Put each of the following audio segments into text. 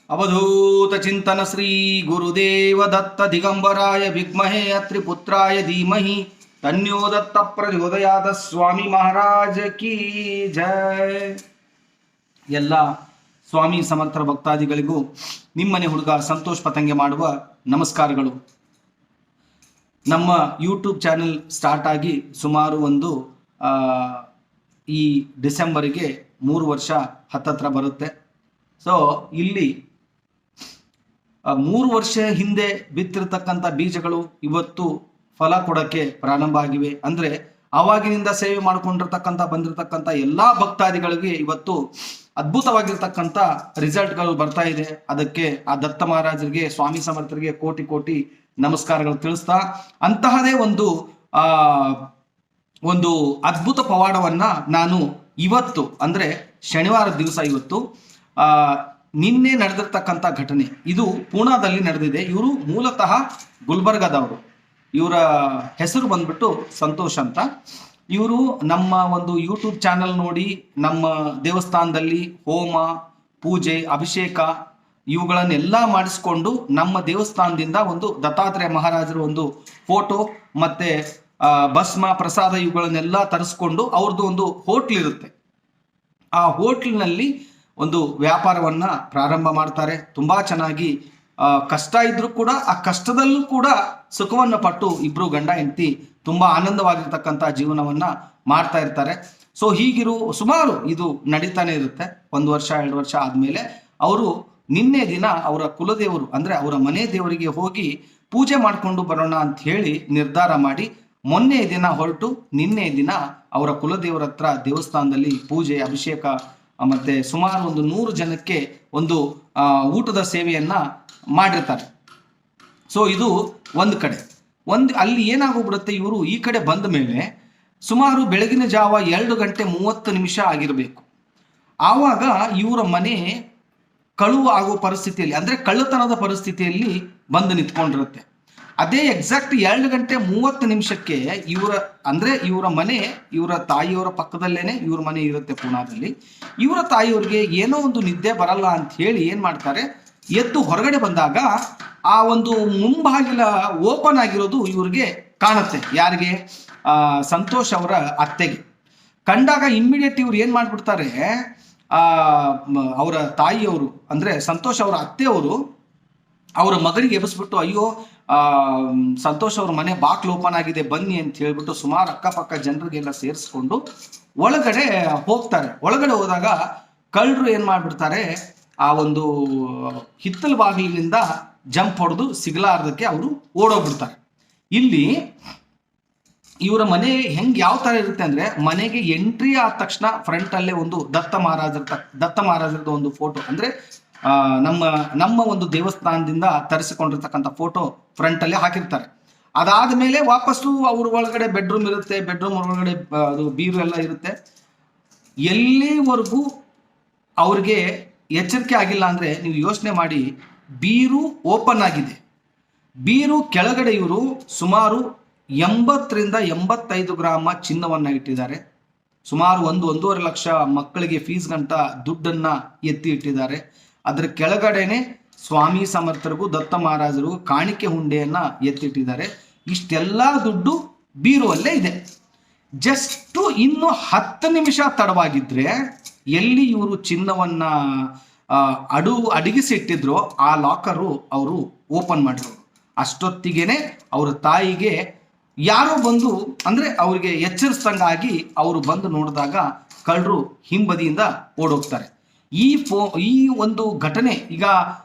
ಅವಧೂತ ಚಿಂತನ ಶ್ರೀ ಗುರುದೇವ ದತ್ತ ದಿಗಂಬರಾಯ ವಿದ್ಮಹೇ ಅತ್ರಿ ಪುತ್ರಾಯ ಧೀಮಹಿ ತನ್ಯೋ ದತ್ತ ಪ್ರಚೋದಯಾದ. ಸ್ವಾಮಿ ಮಹಾರಾಜ ಕೀ ಜಯ. ಎಲ್ಲ ಸ್ವಾಮಿ ಸಮರ್ಥ ಭಕ್ತಾದಿಗಳಿಗೂ ನಿಮ್ಮನೆ ಹುಡುಗ ಸಂತೋಷ್ ಪತಂಗೆ ಮಾಡುವ ನಮಸ್ಕಾರಗಳು. ನಮ್ಮ ಯೂಟ್ಯೂಬ್ ಚಾನೆಲ್ ಸ್ಟಾರ್ಟ್ ಆಗಿ ಸುಮಾರು ಈ ಡಿಸೆಂಬರಿಗೆ 3 ವರ್ಷ ಹತ್ತತ್ರ ಬರುತ್ತೆ. ಸೊ ಇಲ್ಲಿ 3 ವರ್ಷ ಹಿಂದೆ ಬಿತ್ತಿರ್ತಕ್ಕಂಥ ಬೀಜಗಳು ಇವತ್ತು ಫಲ ಕೊಡಕ್ಕೆ ಪ್ರಾರಂಭ ಆಗಿವೆ. ಅಂದ್ರೆ ಆವಾಗಿನಿಂದ ಸೇವೆ ಮಾಡಿಕೊಂಡಿರ್ತಕ್ಕಂಥ ಬಂದಿರತಕ್ಕಂಥ ಎಲ್ಲಾ ಭಕ್ತಾದಿಗಳಿಗೆ ಇವತ್ತು ಅದ್ಭುತವಾಗಿರ್ತಕ್ಕಂಥ ರಿಸಲ್ಟ್ಗಳು ಬರ್ತಾ ಇದೆ. ಅದಕ್ಕೆ ಆ ದತ್ತ ಮಹಾರಾಜರಿಗೆ, ಸ್ವಾಮಿ ಸಮರ್ಥರಿಗೆ ಕೋಟಿ ಕೋಟಿ ನಮಸ್ಕಾರಗಳು ತಿಳಿಸ್ತಾ, ಅಂತಹದೇ ಒಂದು ಅದ್ಭುತ ಪವಾಡವನ್ನ ನಾನು ಇವತ್ತು ಅಂದ್ರೆ ಶನಿವಾರ ದಿವಸ ಇವತ್ತು ನಿನ್ನೆ ನಡೆದಿರ್ತಕ್ಕಂಥ ಘಟನೆ ಇದು ಪೂನಾದಲ್ಲಿ ನಡೆದಿದೆ. ಇವರು ಮೂಲತಃ ಗುಲ್ಬರ್ಗಾದವರು. ಇವರ ಹೆಸರು ಬಂದ್ಬಿಟ್ಟು ಸಂತೋಷ್ ಅಂತ. ಇವರು ನಮ್ಮ ಒಂದು ಯೂಟ್ಯೂಬ್ ಚಾನಲ್ ನೋಡಿ ನಮ್ಮ ದೇವಸ್ಥಾನದಲ್ಲಿ ಹೋಮ, ಪೂಜೆ, ಅಭಿಷೇಕ ಇವುಗಳನ್ನೆಲ್ಲ ಮಾಡಿಸ್ಕೊಂಡು ನಮ್ಮ ದೇವಸ್ಥಾನದಿಂದ ಒಂದು ದತ್ತಾತ್ರೇಯ ಮಹಾರಾಜರ ಒಂದು ಫೋಟೋ ಮತ್ತೆ ಭಸ್ಮ, ಪ್ರಸಾದ ಇವುಗಳನ್ನೆಲ್ಲ ತರಿಸ್ಕೊಂಡು ಅವ್ರದ್ದು ಒಂದು ಹೋಟ್ಲ್ ಇರುತ್ತೆ. ಆ ಹೋಟ್ಲಿನಲ್ಲಿ ಒಂದು ವ್ಯಾಪಾರವನ್ನ ಪ್ರಾರಂಭ ಮಾಡ್ತಾರೆ. ತುಂಬಾ ಚೆನ್ನಾಗಿ ಕಷ್ಟ ಇದ್ರೂ ಕೂಡ ಆ ಕಷ್ಟದಲ್ಲೂ ಕೂಡ ಸುಖವನ್ನ ಪಟ್ಟು ಇಬ್ರು ಗಂಡ ಹೆಂಡತಿ ತುಂಬಾ ಆನಂದವಾಗಿರ್ತಕ್ಕಂಥ ಜೀವನವನ್ನ ಮಾಡ್ತಾ ಇರ್ತಾರೆ. ಸೊ ಸುಮಾರು ಇದು ನಡೀತಾನೆ ಇರುತ್ತೆ. 1 ವರ್ಷ 2 ವರ್ಷ ಆದ್ಮೇಲೆ ಅವರು ನಿನ್ನೆ ದಿನ ಅವರ ಕುಲದೇವರು ಅಂದ್ರೆ ಅವರ ಮನೆ ದೇವರಿಗೆ ಹೋಗಿ ಪೂಜೆ ಮಾಡ್ಕೊಂಡು ಬರೋಣ ಅಂತ ಹೇಳಿ ನಿರ್ಧಾರ ಮಾಡಿ ಮೊನ್ನೆ ದಿನ ಹೊರಟು ನಿನ್ನೆ ದಿನ ಅವರ ಕುಲದೇವರ ಹತ್ರ ದೇವಸ್ಥಾನದಲ್ಲಿ ಪೂಜೆ, ಅಭಿಷೇಕ ಮತ್ತೆ ಸುಮಾರು 100 ಜನಕ್ಕೆ ಒಂದು ಊಟದ ಸೇವೆಯನ್ನ ಮಾಡಿರ್ತಾರೆ. ಸೊ ಇದು ಒಂದು ಕಡೆ. ಅಲ್ಲಿ ಏನಾಗೋಗ್ಬಿಡುತ್ತೆ, ಇವರು ಈ ಕಡೆ ಬಂದ ಮೇಲೆ ಸುಮಾರು ಬೆಳಗಿನ ಜಾವ 2:30 ಆಗಿರಬೇಕು. ಆವಾಗ ಇವರ ಮನೆ ಕಳುವು ಆಗೋ ಪರಿಸ್ಥಿತಿಯಲ್ಲಿ ಅಂದ್ರೆ ಕಳ್ಳತನದ ಪರಿಸ್ಥಿತಿಯಲ್ಲಿ ಬಂದು ನಿಂತ್ಕೊಂಡಿರುತ್ತೆ. ಅದೇ ಎಕ್ಸಾಕ್ಟ್ 2:30 ಇವರ ಮನೆ ಇವರ ತಾಯಿಯವರ ಪಕ್ಕದಲ್ಲೇನೆ ಇವ್ರ ಮನೆ ಇರುತ್ತೆ ಪೂನಾದಲ್ಲಿ. ಇವರ ತಾಯಿಯವ್ರಿಗೆ ಏನೋ ಒಂದು ನಿದ್ದೆ ಬರಲ್ಲ ಅಂತ ಹೇಳಿ ಏನ್ ಮಾಡ್ತಾರೆ, ಎದ್ದು ಹೊರಗಡೆ ಬಂದಾಗ ಆ ಒಂದು ಮುಂಬಾಗಿಲ ಓಪನ್ ಆಗಿರೋದು ಇವ್ರಿಗೆ ಕಾಣುತ್ತೆ. ಯಾರಿಗೆ? ಸಂತೋಷ್ ಅವರ ಅತ್ತೆಗೆ. ಕಂಡಾಗ ಇಮ್ಮಿಡಿಯೇಟ್ ಇವ್ರು ಏನ್ ಮಾಡ್ಬಿಡ್ತಾರೆ, ಅವರ ತಾಯಿಯವರು ಅಂದ್ರೆ ಸಂತೋಷ್ ಅವರ ಅತ್ತೆಯವರು ಅವರ ಮಗನಿಗೆ ಎಬ್ಬಿಸ್ಬಿಟ್ಟು, ಅಯ್ಯೋ ಸಂತೋಷ್ ಅವ್ರ ಮನೆ ಬಾಕ್ಲು ಓಪನ್ ಆಗಿದೆ ಬನ್ನಿ ಅಂತ ಹೇಳ್ಬಿಟ್ಟು ಸುಮಾರು ಅಕ್ಕಪಕ್ಕ ಜನರಿಗೆಲ್ಲ ಸೇರಿಸ್ಕೊಂಡು ಒಳಗಡೆ ಹೋಗ್ತಾರೆ. ಒಳಗಡೆ ಹೋದಾಗ ಕಳ್ಳರು ಏನ್ ಮಾಡ್ಬಿಡ್ತಾರೆ, ಆ ಒಂದು ಹಿತ್ತಲ ಬಾಗಿಲಿನಿಂದ ಜಂಪ್ ಹೊಡೆದು ಸಿಗಲಾರ್ದಕ್ಕೆ ಅವರು ಓಡೋಗ್ಬಿಡ್ತಾರೆ. ಇಲ್ಲಿ ಇವರ ಮನೆ ಯಾವ ತರ ಇರುತ್ತೆ ಅಂದ್ರೆ, ಮನೆಗೆ ಎಂಟ್ರಿ ಆದ ತಕ್ಷಣ ಫ್ರಂಟ್ ಅಲ್ಲೇ ಒಂದು ದತ್ತ ಮಹಾರಾಜರದ ಒಂದು ಫೋಟೋ ಅಂದ್ರೆ ನಮ್ಮ ಒಂದು ದೇವಸ್ಥಾನದಿಂದ ತರಿಸಿಕೊಂಡಿರ್ತಕ್ಕಂಥ ಫೋಟೋ ಫ್ರಂಟ್ ಅಲ್ಲೇ ಹಾಕಿರ್ತಾರೆ. ಅದಾದ್ಮೇಲೆ ವಾಪಸ್ಸು ಅವ್ರ ಒಳಗಡೆ ಬೆಡ್ರೂಮ್ ಇರುತ್ತೆ. ಬೆಡ್ರೂಮ್ ಒಳಗಡೆ ಅದು ಬೀರು ಎಲ್ಲ ಇರುತ್ತೆ. ಎಲ್ಲಿವರೆಗೂ ಅವ್ರಿಗೆ ಎಚ್ಚರಿಕೆ ಆಗಿಲ್ಲ ಅಂದ್ರೆ ನೀವು ಯೋಚನೆ ಮಾಡಿ, ಬೀರು ಓಪನ್ ಆಗಿದೆ. ಬೀರು ಕೆಳಗಡೆ ಇವರು ಸುಮಾರು 80ರಿಂದ 85 ಗ್ರಾಮ ಚಿನ್ನವನ್ನ ಇಟ್ಟಿದ್ದಾರೆ. ಸುಮಾರು 1.5 ಲಕ್ಷ ಮಕ್ಕಳಿಗೆ ಫೀಸ್ ಗಂಟ ದುಡ್ಡನ್ನ ಎತ್ತಿ ಇಟ್ಟಿದ್ದಾರೆ. ಅದರ ಕೆಳಗಡೆನೆ ಸ್ವಾಮಿ ಸಮರ್ಥರಿಗೂ ದತ್ತ ಮಹಾರಾಜರಿಗೂ ಕಾಣಿಕೆ ಹುಂಡೆಯನ್ನ ಎತ್ತಿಟ್ಟಿದ್ದಾರೆ. ಇಷ್ಟೆಲ್ಲಾ ದುಡ್ಡು ಬೀರುವಲ್ಲೇ ಇದೆ. ಜಸ್ಟ್ ಇನ್ನು 10 ನಿಮಿಷ ತಡವಾಗಿದ್ರೆ ಎಲ್ಲಿ ಇವರು ಚಿನ್ನವನ್ನ ಅಡಗಿಸಿಟ್ಟಿದ್ರು ಆ ಲಾಕರು ಅವರು ಓಪನ್ ಮಾಡಿರೋರು. ಅಷ್ಟೊತ್ತಿಗೆನೆ ಅವರ ತಾಯಿಗೆ ಯಾರೋ ಬಂದು ಅಂದ್ರೆ ಅವ್ರಿಗೆ ಎಚ್ಚರಿಸ್ದಂಗಾಗಿ ಅವರು ಬಂದು ನೋಡಿದಾಗ ಕಳ್ಳರು ಹಿಂಬದಿಯಿಂದ ಓಡೋಗ್ತಾರೆ. ಈ ಒಂದು ಘಟನೆ ಈಗ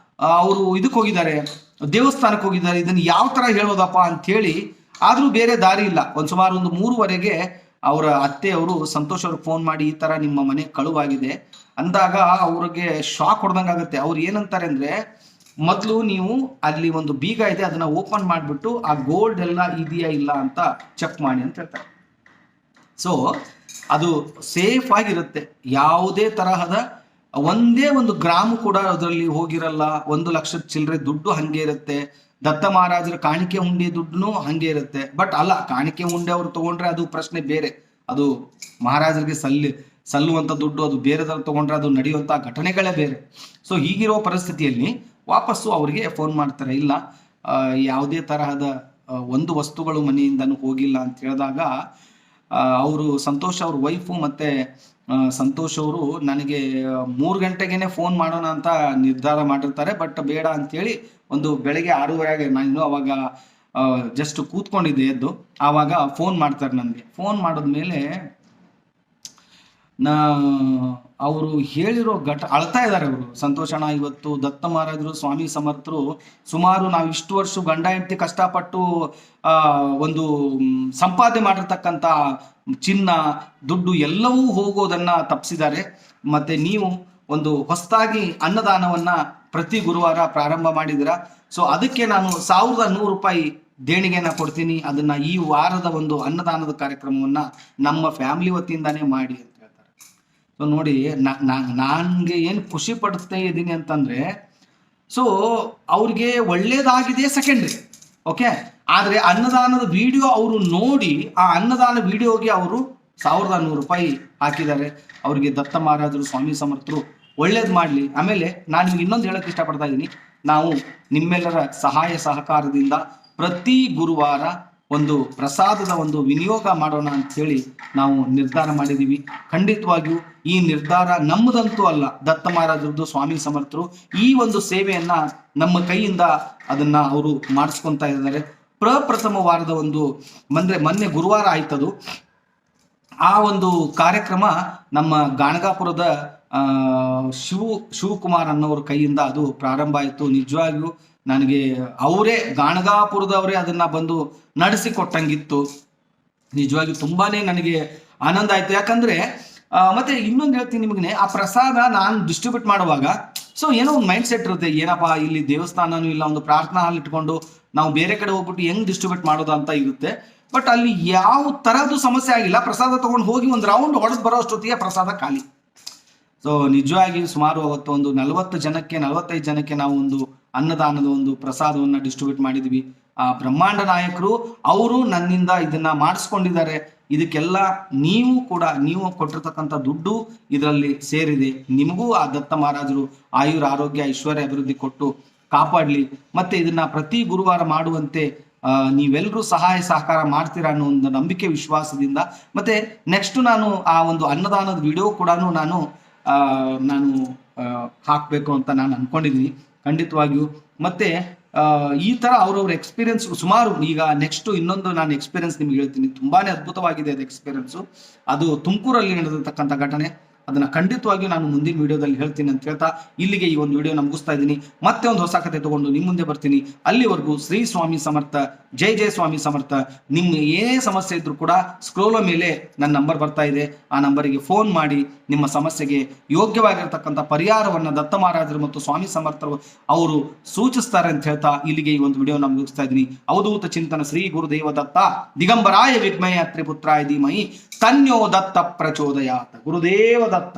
ಅವರು ಇದಕ್ಕೆ ಹೋಗಿದ್ದಾರೆ, ದೇವಸ್ಥಾನಕ್ಕೆ ಹೋಗಿದ್ದಾರೆ. ಇದನ್ನ ಯಾವ ತರ ಹೇಳೋದಪ್ಪ ಅಂತ ಹೇಳಿ ಆದ್ರೂ ಬೇರೆ ದಾರಿ ಇಲ್ಲ. ಸುಮಾರು 3:30ಗೆ ಅವರ ಅತ್ತೆಯವರು ಸಂತೋಷ್ ಅವ್ರಿಗೆ ಫೋನ್ ಮಾಡಿ, ಈ ತರ ನಿಮ್ಮ ಮನೆ ಕಳುವಾಗಿದೆ ಅಂದಾಗ ಅವ್ರಿಗೆ ಶಾಕ್ ಹೊಡೆದಂಗಾಗತ್ತೆ. ಅವ್ರು ಏನಂತಾರೆ ಅಂದ್ರೆ, ಮೊದಲು ನೀವು ಅಲ್ಲಿ ಒಂದು ಬೀಗ ಇದೆ ಅದನ್ನ ಓಪನ್ ಮಾಡಿಬಿಟ್ಟು ಆ ಗೋಲ್ಡ್ ಎಲ್ಲ ಇದೆಯಾ ಇಲ್ಲ ಅಂತ ಚೆಕ್ ಮಾಡಿ ಅಂತ ಹೇಳ್ತಾರೆ. ಸೊ ಅದು ಸೇಫ್ ಆಗಿರುತ್ತೆ. ಯಾವುದೇ ತರಹದ ಒಂದೇ ಒಂದು ಗ್ರಾಮು ಕೂಡ ಅದರಲ್ಲಿ ಹೋಗಿರಲ್ಲ. 1 ಲಕ್ಷದ ಚಿಲ್ಲರೆ ದುಡ್ಡು ಹಂಗೆ ಇರುತ್ತೆ. ದತ್ತ ಮಹಾರಾಜರ ಕಾಣಿಕೆ ಹುಂಡಿ ದುಡ್ಡು ಹಂಗೆ ಇರುತ್ತೆ. ಬಟ್ ಅಲ್ಲ, ಕಾಣಿಕೆ ಹುಂಡೆ ಅವ್ರು ತಗೊಂಡ್ರೆ ಅದು ಪ್ರಶ್ನೆ ಬೇರೆ. ಅದು ಮಹಾರಾಜರಿಗೆ ಸಲ್ಲುವಂಥ ದುಡ್ಡು ಅದು ಬೇರೆದವ್ರು ತೊಗೊಂಡ್ರೆ ಅದು ನಡೆಯುವಂಥ ಘಟನೆಗಳೇ ಬೇರೆ. ಸೊ ಹೀಗಿರೋ ಪರಿಸ್ಥಿತಿಯಲ್ಲಿ ವಾಪಸ್ಸು ಅವರಿಗೆ ಫೋನ್ ಮಾಡ್ತಾರೆ, ಇಲ್ಲ ಯಾವುದೇ ತರಹದ ಒಂದು ವಸ್ತುಗಳು ಮನೆಯಿಂದನೂ ಹೋಗಿಲ್ಲ ಅಂತ ಹೇಳಿದಾಗ ಅವರು ಸಂತೋಷ್ ಅವ್ರ ವೈಫು ಮತ್ತು ಸಂತೋಷ್ ಅವರು ನನಗೆ 3 ಗಂಟೆಗೇನೆ ಫೋನ್ ಮಾಡೋಣ ಅಂತ ನಿರ್ಧಾರ ಮಾಡಿರ್ತಾರೆ. ಬಟ್ ಬೇಡ ಅಂತೇಳಿ ಒಂದು ಬೆಳಗ್ಗೆ 6:30 ನಾನು ಅವಾಗ ಜಸ್ಟ್ ಕೂತ್ಕೊಂಡಿದ್ದೆ ಎದ್ದು, ಆವಾಗ ಫೋನ್ ಮಾಡ್ತಾರೆ ನನಗೆ. ಫೋನ್ ಮಾಡಿದ್ಮೇಲೆ ಅವರು ಹೇಳಿರೋ ಅಳ್ತಾ ಇದ್ದಾರೆ ಅವರು. ಸಂತೋಷಣ, ಇವತ್ತು ದತ್ತ ಮಹಾರಾಜರು ಸ್ವಾಮಿ ಸಮರ್ಥರು ಸುಮಾರು ನಾವು ಇಷ್ಟು ವರ್ಷ ಗಂಡ ಹೆಂಡತಿ ಕಷ್ಟಪಟ್ಟು ಒಂದು ಸಂಪಾದನೆ ಮಾಡಿರ್ತಕ್ಕಂಥ ಚಿನ್ನ ದುಡ್ಡು ಎಲ್ಲವೂ ಹೋಗೋದನ್ನ ತಪ್ಪಿಸಿದ್ದಾರೆ. ಮತ್ತೆ ನೀವು ಒಂದು ಹೊಸದಾಗಿ ಅನ್ನದಾನವನ್ನ ಪ್ರತಿ ಗುರುವಾರ ಪ್ರಾರಂಭ ಮಾಡಿದಿರ. ಸೊ ಅದಕ್ಕೆ ನಾನು 1100 ರೂಪಾಯಿ ದೇಣಿಗೆನ ಕೊಡ್ತೀನಿ, ಅದನ್ನ ಈ ವಾರದ ಒಂದು ಅನ್ನದಾನದ ಕಾರ್ಯಕ್ರಮವನ್ನ ನಮ್ಮ ಫ್ಯಾಮಿಲಿ ವತಿಯಿಂದಾನೇ ಮಾಡಿ ಅಂತ ಹೇಳ್ತಾರೆ. ಸೊ ನೋಡಿ, ನನಗೆ ಏನು ಖುಷಿ ಪಡ್ತಾ ಇದ್ದೀನಿ ಅಂತಂದ್ರೆ, ಸೊ ಅವ್ರಿಗೆ ಒಳ್ಳೇದಾಗಿದೆ ಸೆಕೆಂಡ್ರಿ, ಓಕೆ. ಆದ್ರೆ ಅನ್ನದಾನದ ವಿಡಿಯೋ ಅವರು ನೋಡಿ ಆ ಅನ್ನದಾನ ವಿಡಿಯೋಗೆ ಅವರು 1100 ರೂಪಾಯಿ ಹಾಕಿದ್ದಾರೆ. ಅವ್ರಿಗೆ ದತ್ತ ಮಹಾರಾಜರು ಸ್ವಾಮಿ ಸಮರ್ಥರು ಒಳ್ಳೇದು ಮಾಡಲಿ. ಆಮೇಲೆ ನಾನು ನಿಮ್ಗೆ ಇನ್ನೊಂದು ಹೇಳಕ್ಕೆ ಇಷ್ಟಪಡ್ತಾ ಇದ್ದೀನಿ, ನಾವು ನಿಮ್ಮೆಲ್ಲರ ಸಹಾಯ ಸಹಕಾರದಿಂದ ಪ್ರತಿ ಗುರುವಾರ ಒಂದು ಪ್ರಸಾದದ ಒಂದು ವಿನಿಯೋಗ ಮಾಡೋಣ ಅಂತ ಹೇಳಿ ನಾವು ನಿರ್ಧಾರ ಮಾಡಿದ್ದೀವಿ. ಖಂಡಿತವಾಗಿಯೂ ಈ ನಿರ್ಧಾರ ನಮ್ಮದಂತೂ ಅಲ್ಲ, ದತ್ತ ಮಹಾರಾಜರದ್ದು ಸ್ವಾಮಿ ಸಮರ್ಥರು ಈ ಒಂದು ಸೇವೆಯನ್ನ ನಮ್ಮ ಕೈಯಿಂದ ಅದನ್ನ ಅವರು ಮಾಡಿಸ್ಕೊಂತ ಇದ್ದಾರೆ. ಪ್ರಪ್ರಥಮ ವಾರದ ಒಂದು ಮೊನ್ನೆ ಗುರುವಾರ ಆಯ್ತದು. ಆ ಒಂದು ಕಾರ್ಯಕ್ರಮ ನಮ್ಮ ಗಾಣಗಾಪುರದ ಶಿವಕುಮಾರ್ ಅನ್ನೋರ ಕೈಯಿಂದ ಅದು ಪ್ರಾರಂಭ ಆಯಿತು. ನಿಜವಾಗಿಯೂ ನನಗೆ ಅವರೇ ಗಾಣಗಾಪುರದವರೇ ಅದನ್ನ ಬಂದು ನಡೆಸಿಕೊಟ್ಟಂಗಿತ್ತು. ನಿಜವಾಗಿಯೂ ತುಂಬಾನೇ ನನಗೆ ಆನಂದ ಆಯ್ತು. ಯಾಕಂದ್ರೆ ಮತ್ತೆ ಇನ್ನೊಂದು ಹೇಳ್ತೀನಿ ನಿಮಗೆ, ಆ ಪ್ರಸಾದ ನಾನು ಡಿಸ್ಟ್ರಿಬ್ಯೂಟ್ ಮಾಡುವಾಗ ಸೊ ಏನೋ ಒಂದು ಮೈಂಡ್ ಸೆಟ್ ಇರುತ್ತೆ, ಏನಪ್ಪಾ ಇಲ್ಲಿ ದೇವಸ್ಥಾನನೂ ಇಲ್ಲ, ಒಂದು ಪ್ರಾರ್ಥನಾ ಹಾಲ್ ಇಟ್ಕೊಂಡು ನಾವು ಬೇರೆ ಕಡೆ ಹೋಗ್ಬಿಟ್ಟು ಹೆಂಗ್ ಡಿಸ್ಟ್ರಿಬ್ಯೂಟ್ ಮಾಡೋದು ಅಂತ ಇರುತ್ತೆ. ಬಟ್ ಅಲ್ಲಿ ಯಾವ ತರದ್ದು ಸಮಸ್ಯೆ ಆಗಿಲ್ಲ. ಪ್ರಸಾದ ತಗೊಂಡು ಹೋಗಿ ಒಂದು ರೌಂಡ್ ಹೊಡೆದು ಬರೋ ಅಷ್ಟೊತ್ತಿಗೆ ಪ್ರಸಾದ ಖಾಲಿ. ಸೊ ನಿಜವಾಗಿ ಸುಮಾರು ಅವತ್ತು ಒಂದು 45 ಜನಕ್ಕೆ ನಾವು ಒಂದು ಅನ್ನದಾನದ ಒಂದು ಪ್ರಸಾದವನ್ನ ಡಿಸ್ಟ್ರಿಬ್ಯೂಟ್ ಮಾಡಿದ್ವಿ. ಆ ಬ್ರಹ್ಮಾಂಡ ನಾಯಕರು ಅವರು ನನ್ನಿಂದ ಇದನ್ನ ಮಾಡಿಸ್ಕೊಂಡಿದ್ದಾರೆ. ಇದಕ್ಕೆಲ್ಲ ನೀವು ಕೊಟ್ಟಿರ್ತಕ್ಕಂಥ ದುಡ್ಡು ಇದರಲ್ಲಿ ಸೇರಿದೆ. ನಿಮಗೂ ಆ ದತ್ತ ಮಹಾರಾಜರು ಆಯುರ ಆರೋಗ್ಯ ಐಶ್ವರ್ಯ ಅಭಿವೃದ್ಧಿ ಕೊಟ್ಟು ಕಾಪಾಡ್ಲಿ. ಮತ್ತೆ ಇದನ್ನ ಪ್ರತಿ ಗುರುವಾರ ಮಾಡುವಂತೆ ನೀವೆಲ್ಲರೂ ಸಹಾಯ ಸಹಕಾರ ಮಾಡ್ತೀರಾ ಅನ್ನೋ ಒಂದು ನಂಬಿಕೆ ವಿಶ್ವಾಸದಿಂದ ಮತ್ತೆ ನೆಕ್ಸ್ಟ್ ನಾನು ಆ ಒಂದು ಅನ್ನದಾನದ ವಿಡಿಯೋ ಕೂಡ ನಾನು ಹಾಕಬೇಕು ಅಂತ ನಾನು ಅನ್ಕೊಂಡಿದ್ದೀನಿ ಖಂಡಿತವಾಗಿಯೂ. ಮತ್ತೆ ಈ ತರ ಅವ್ರವ್ರ ಎಕ್ಸ್ಪೀರಿಯನ್ಸ್ ಸುಮಾರು, ಈಗ ನೆಕ್ಸ್ಟ್ ಇನ್ನೊಂದು ನಾನು ಎಕ್ಸ್ಪೀರಿಯನ್ಸ್ ನಿಮ್ಗೆ ಹೇಳ್ತೀನಿ, ತುಂಬಾನೇ ಅದ್ಭುತವಾಗಿದೆ ಅದು ಎಕ್ಸ್ಪೀರಿಯನ್ಸು. ಅದು ತುಮಕೂರಲ್ಲಿ ನಡೆದಿರ್ತಕ್ಕಂಥ ಘಟನೆ. ಅದನ್ನ ಖಂಡಿತವಾಗಿಯೂ ನಾನು ಮುಂದಿನ ವಿಡಿಯೋದಲ್ಲಿ ಹೇಳ್ತೀನಿ ಅಂತ ಹೇಳ್ತಾ ಇಲ್ಲಿಗೆ ಈ ಒಂದು ವಿಡಿಯೋ ಮುಗಿಸ್ತಾ ಇದ್ದೀನಿ. ಮತ್ತೆ ಒಂದು ಹೊಸ ಕತೆ ತಗೊಂಡು ನಿಮ್ಮ ಮುಂದೆ ಬರ್ತೀನಿ. ಅಲ್ಲಿವರೆಗೂ ಶ್ರೀ ಸ್ವಾಮಿ ಸಮರ್ಥ, ಜೈ ಜೈ ಸ್ವಾಮಿ ಸಮರ್ಥ. ನಿಮ್ಮ ಏನೇ ಸಮಸ್ಯೆ ಇದ್ರೂ ಕೂಡ ಸ್ಕ್ರೋಲ್ ಮೇಲೆ ನನ್ನ ನಂಬರ್ ಬರ್ತಾ ಇದೆ, ಆ ನಂಬರಿಗೆ ಫೋನ್ ಮಾಡಿ ನಿಮ್ಮ ಸಮಸ್ಯೆಗೆ ಯೋಗ್ಯವಾಗಿರ್ತಕ್ಕಂಥ ಪರಿಹಾರವನ್ನ ದತ್ತ ಮಹಾರಾಜರು ಮತ್ತು ಸ್ವಾಮಿ ಸಮರ್ಥರು ಅವರು ಸೂಚಿಸ್ತಾರೆ ಅಂತ ಹೇಳ್ತಾ ಇಲ್ಲಿಗೆ ಈ ಒಂದು ವಿಡಿಯೋ ಮುಗಿಸ್ತಾ ಇದ್ದೀನಿ. ಅವಧೂತ ಚಿಂತನ ಶ್ರೀ ಗುರುದೇವ ದತ್ತ ದಿಗಂಬರಾಯ ವಿದ್ಮಯ ತ್ರಿಪುತ್ರಾಯ ಧೀಮಹಿ ತನ್ಯೋ ದತ್ತ ಪ್ರಚೋದಯಾತ್. ಗುರುದೇವ ದತ್ತ.